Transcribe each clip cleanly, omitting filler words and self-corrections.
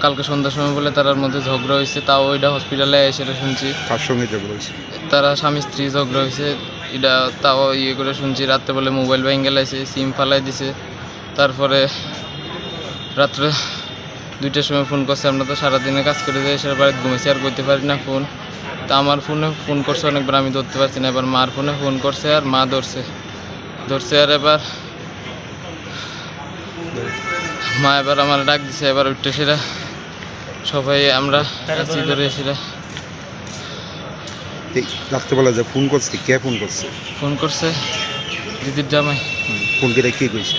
কালকে সন্ধ্যার সময় বলে তার মধ্যে ঝগড়া হয়েছে, তাও ওইটা হসপিটালে সেটা শুনছি। কার সঙ্গে ঝগড়া হয়েছে? তারা স্বামী স্ত্রী ঝগড়া হয়েছে, এটা তাও করে শুনছি। রাত্রে বলে মোবাইল ভেঙে লাইছে, সিম ফালাই দিছে। তারপরে রাত্রে 2টার সময় ফোন করছে। আমরা তো সারাদিনে কাজ করে যাই, সেটা বাড়িতে ঘুমেছি, আর করতে পারি না ফোন। তা আমার ফোনে ফোন করছে অনেকবার, আমি ধরতে পারছি না। এবার মার ফোনে ফোন করছে, আর মা ধরছে। আর এবার মা এবার আমার ডাক দিছে, এবার উঠতে সেরা সবাই আমরা ধরে সেরা। রাত্রেবেলা যে ফোন করছে, কে ফোন করছে? ফোন করছে দিদির জামাই। ফোন করে কে কইছে?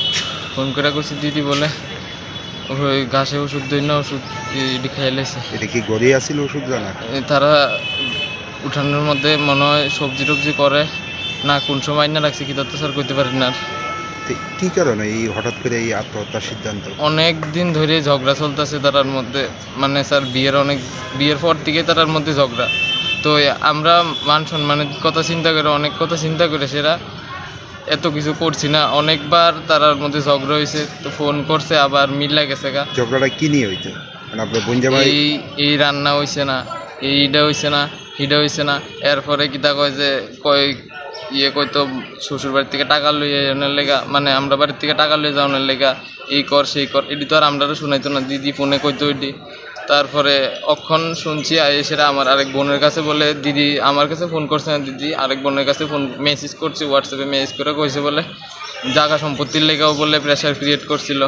ফোন করে করছে দিদি বলে ওই ঘাসে ওষুধ দিই না, ওষুধ এটি খাই লাইছে। এটা কি গড়ে আসছিল ওষুধ জানা? তারা উঠানোর মধ্যে মনে হয় সবজি টবজি করে না, কোন সময় না রাখছে কি তত স্যার করতে পারি না। কি কারণে এই হঠাৎ করে এই আত্মহত্যার সিদ্ধান্ত? অনেক দিন ধরে ঝগড়া চলতেছে তারার মধ্যে, মানে স্যার বিয়ের পর থেকে তারার মধ্যে ঝগড়া। তো আমরা মান সম্মানের কথা চিন্তা করে, অনেক কথা চিন্তা করে সেরা এত কিছু করছি না। অনেকবার তারার মধ্যে ঝগড়া হয়েছে, তো ফোন করছে, আবার মিল গেছে গা। ঝগড়াটা কি নিয়ে হইতো? মানে আপনার বোন জামাই এই রান্না হয়েছে না, এইটা হয়েছে না, হিটা হয়েছে না। এরপরে কিতা কয় যে কইতো শ্বশুর বাড়ির থেকে টাকা লইয়ে আনার লেগা, মানে আমরা বাড়ির থেকে টাকা লইয়ে যাওয়ার লেগা এই কর সেই কর। এটি তো আর আমরা শুনাইতো না, দিদি ফোনে কইতো ওইটি। তারপরে অক্ষণ শুনছি সেটা আমার আরেক বোনের কাছে বলে, দিদি আমার কাছে ফোন করছে না, দিদি আরেক বোনের কাছে ফোন মেসেজ করছে, হোয়াটসঅ্যাপে মেসেজ করে কইছে বলে জায়গা সম্পত্তির লেগাও বলে প্রেশার ক্রিয়েট করছিল।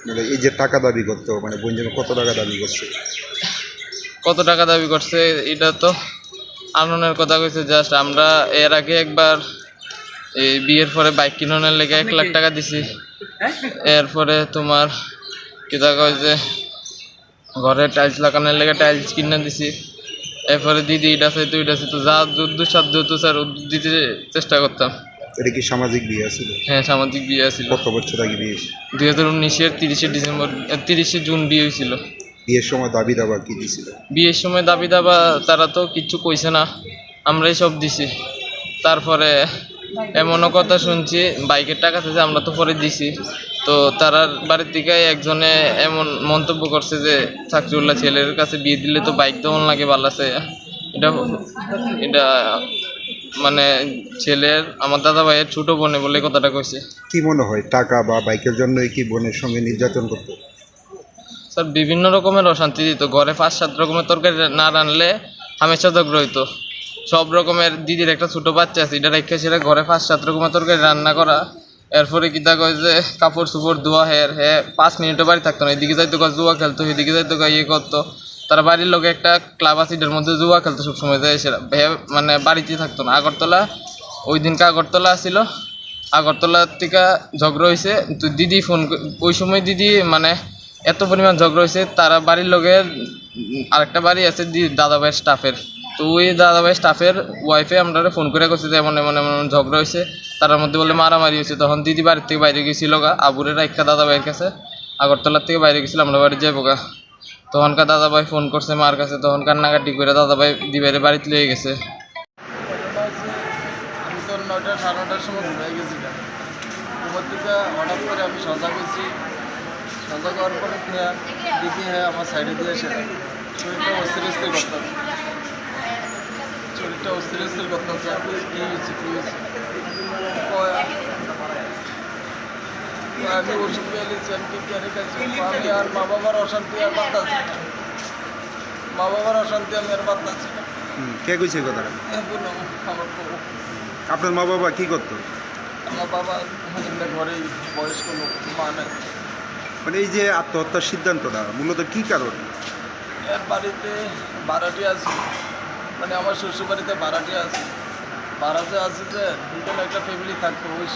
মানে এই যে টাকা দাবি করতো, মানে বোন জামাই কত টাকা দাবি করছে? কত টাকা দাবি করছে এটা তো আননের কথা কইছে। জাস্ট আমরা এর আগে একবার এই বিয়ের পরে বাইক কিনানোর লেগে 1 লাখ টাকা দিছি। এরপরে তোমার কিতা কয় যে ঘরে টাইলস লাগানোর লেগে টাইলস কিনে দিছি। এরপরে দিদি এটা চাইতো ওইটা চাইতো, যা যদ্দূর সাধ্য হতো স্যার দিতে চেষ্টা করতাম। এটা কি সামাজিক বিয়ে ছিল? হ্যাঁ, সামাজিক বিয়ে ছিল। কত বছর আগে বিয়ে? 2019-এর 30শে জুন বিয়ে হয়েছিল। বিয়ের সময় দাবি দাবা কি দিছিল? বিয়ের সময় দাবি দাবা তারা তো কিচ্ছু কইছে না, আমরাই সব দিছি। তারপরে এমনও কথা শুনছি বাইকের টাকা চাইছে, আমরা তো পরে দিছি। তো তারার বাড়ির থেকে একজনে এমন মন্তব্য করছে যে চাকরিওয়ালা ছেলের কাছে বিয়ে দিলে তো বাইক দেওয়ান লাগে বাল্লাছে। এটা মানে ছেলের আমার দাদা ভাইয়ের ছোট বোনে বলে কথাটা কইছে। কি মনে হয় টাকা বা বাইকের জন্যই কি বোনের সঙ্গে নির্যাতন করতো? স্যার বিভিন্ন রকমের অশান্তি দিত। ঘরে 5-7 রকমের তরকারি না রানলে হামেশা ঝগড়া হইতো। সব রকমের, দিদির একটা ছোটো বাচ্চা আছে, এটা রেখে সেটা ঘরে 5-7 রকমের তরকারি রান্না করা। এরপরে কিতা কয় যে কাপড় চোপড় ধোয়া, হ্যাঁ 5 মিনিটও বাড়ি থাকতো না। এদিকে যাইতো জুয়া খেলতো, এদিকে যাইতো করতো। তারা বাড়ির লোক একটা ক্লাব আছে, এটার মধ্যে জুয়া খেলতো সবসময় যায় সেটা। মানে বাড়িতেই থাকতো না। আগরতলা ওই দিনকে আগরতলা আসছিল, আগরতলার থেকে ঝগড়া হয়েছে। তো দিদি ফোন, ওই সময় দিদি মানে এত পরিমাণ ঝগড়া হয়েছে, তারা বাড়ির লোকের আরেকটা বাড়ি আছে দাদাভাইয়ের স্টাফের। তো ওই দাদাভাই স্টাফের ওয়াইফে আমরা ফোন করে করছি যে এমন এমন এমন ঝগড়া হয়েছে, তার মধ্যে বলে মারামারি হয়েছে। তখন দিদি বাড়ির থেকে বাইরে গেছিল গা, আবুরের একটা দাদাভাইয়ের কাছে, আগরতলার থেকে বাইরে গেছিলো, আমরা বাড়ি যাবো গা। তখনকার দাদাভাই ফোন করছে মার কাছে, তখন কান্নাকাটি করে দাদাভাই দিবাইরে বাড়িতে লিয়ে গেছে। আমি তো 9টা 9:30টার সময় ঘুমাই গেছি। ঘুমার থেকে হঠাৎ করে আমি সজাগ হয়েছি। সজাগ হওয়ার পরে দেখি হ্যাঁ আমার সাইডে দিয়ে এসে শরীরটা অস্থির করতাম। কী হয়েছে আমি ওষুধ পেয়ে গেছি, আমি কেয়ারে খাইছি। আমি আর মা বাবার অশান্তি আর বাড়তাছি না। মা বাবার অশান্তি আমি আর বাড়তাছি না। কে কইছে কথাটা? আমার আপনার মা বাবা কি করতো? আমার বাবা ঘরেই বয়স্ক লোক, মা নাই। মানে এই যে আত্মহত্যার সিদ্ধান্তটা মূলত কি কারণ? এর বাড়িতে ভাড়াটি আছে, মানে আমার শ্বশুর বাড়িতে ভাড়াটি আছে। ভাড়াতে আছে যে দুজন একটা ফ্যামিলি থাকতো, ওই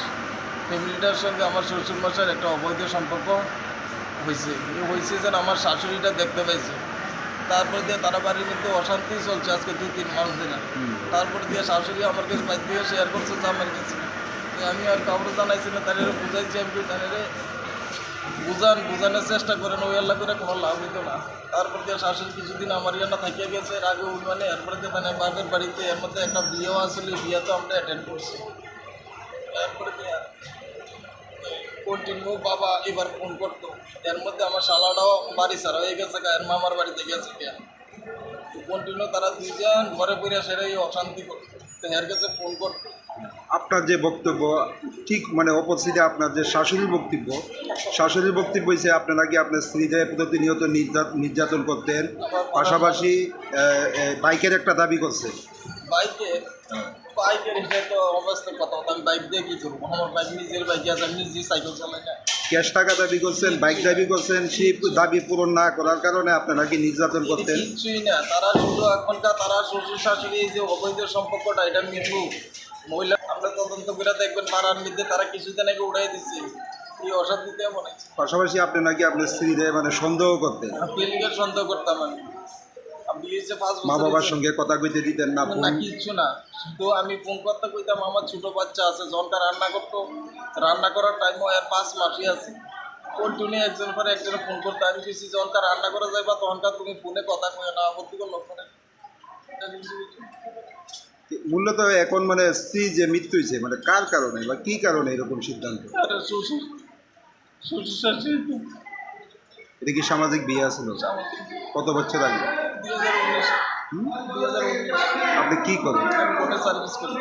ফ্যামিলিটার সঙ্গে আমার শ্বশুর মশাইয়ের একটা অবৈধ সম্পর্ক হয়েছে যেন আমার শাশুড়িটা দেখতে পাইছে। তারপর দিয়ে তারা বাড়ির মধ্যে অশান্তি চলছে আজকে 2-3 মাস দিনে। তারপর দিয়ে শাশুড়ি আমার কাছে বাইর দিয়ে শেয়ার করছে যে আমার কাছে। আমি আর কাউকে জানাইছি না, তাদের বুঝাইছি। আমি তাদের বুঝানোর চেষ্টা করেন, ওই আল্লাহ করে কোনো লাভ হইতো না। তারপর দিয়ে শাশুড়ি কিছুদিন আমার ইয়ানা থাকিয়ে গেছে, এর আগে মানে এরপরে দিয়ে মানে বাপের বাড়িতে এর মধ্যে একটা বিয়েও আসলে, বিয়ে তো আমরা অ্যাটেন্ড করছি। এরপরে দিয়ে কন্টিনিউ বাবা এবার ফোন করতো। এর মধ্যে আমার শালাটাও বাড়ি ছাড়া হয়ে গেছে, এর মামার বাড়িতে গেছে কন্টিনিউ তারা দুইজন ঘরে পড়ে সেটাই অশান্তি করতো, তো এর কাছে ফোন করতো। আপনার যে বক্তব্য ঠিক মানে অপোজিটে আপনার যে শাশুড়ির বক্তব্য হয়েছে আপনারা কি আপনার স্ত্রীদের প্রতিনিয়ত নির্যাতন করতেন, পাশাপাশি বাইকের একটা দাবি করছে। বাইকের এটা তো অবস্থার কথা, আমি বাইক দিয়ে কী করবো? আমার বাইক নিজের বাইকে আছে, আমি নিজেই সাইকেল চালাই না। ক্যাশ টাকা দাবি করছেন, বাইক দাবি করছেন, সেই দাবি পূরণ না করার কারণে আপনারা কি নির্যাতন করতেন? কিছুই না, তারা শুধু এখনকার তারা শ্বশুর শাশুড়ি যে অবৈধ সম্পর্কটা এটা মিঠু মহিলা, আমরা তদন্ত করে দেখবেন পাড়ার মধ্যে তারা কিছুদিন আগে উড়াই দিচ্ছে এই অশান্তিতে মনে হচ্ছে। পাশাপাশি আপনি নাকি আপনার স্ত্রীদের মানে সন্দেহ করতেন, ফিলিংয়ের সন্দেহ করতাম আমি। বিয়েছে 5 বছর, মা বাবার সঙ্গে কথা কইতে দিতেন না? না কিচ্ছু না, শুধু আমি ফোন করতে কইতাম আমার ছোটো বাচ্চা আছে, যখনকার রান্না করতো, রান্না করার টাইমও এর 5 মাসই আছে, কন্টিনিউ একজন পরে একজনে ফোন করতে। আমি কিছু যখনকার রান্না করা যাইবা তখনকার তুমি ফোনে কথা কই না, আপত্তি করলো ফোনে। মূলত এখন মানে স্ত্রী যে মৃত্যু হয়েছে মানে কার কারণে বা কি কারণে এরকম সিদ্ধান্ত? আরে শ্বশুর শাশুড়ি এটা কি সামাজিক বিয়ে ছিল? কত বছর আগে? 2019 আপনি কি করেন? আমি কোর্টে সার্ভিস করি।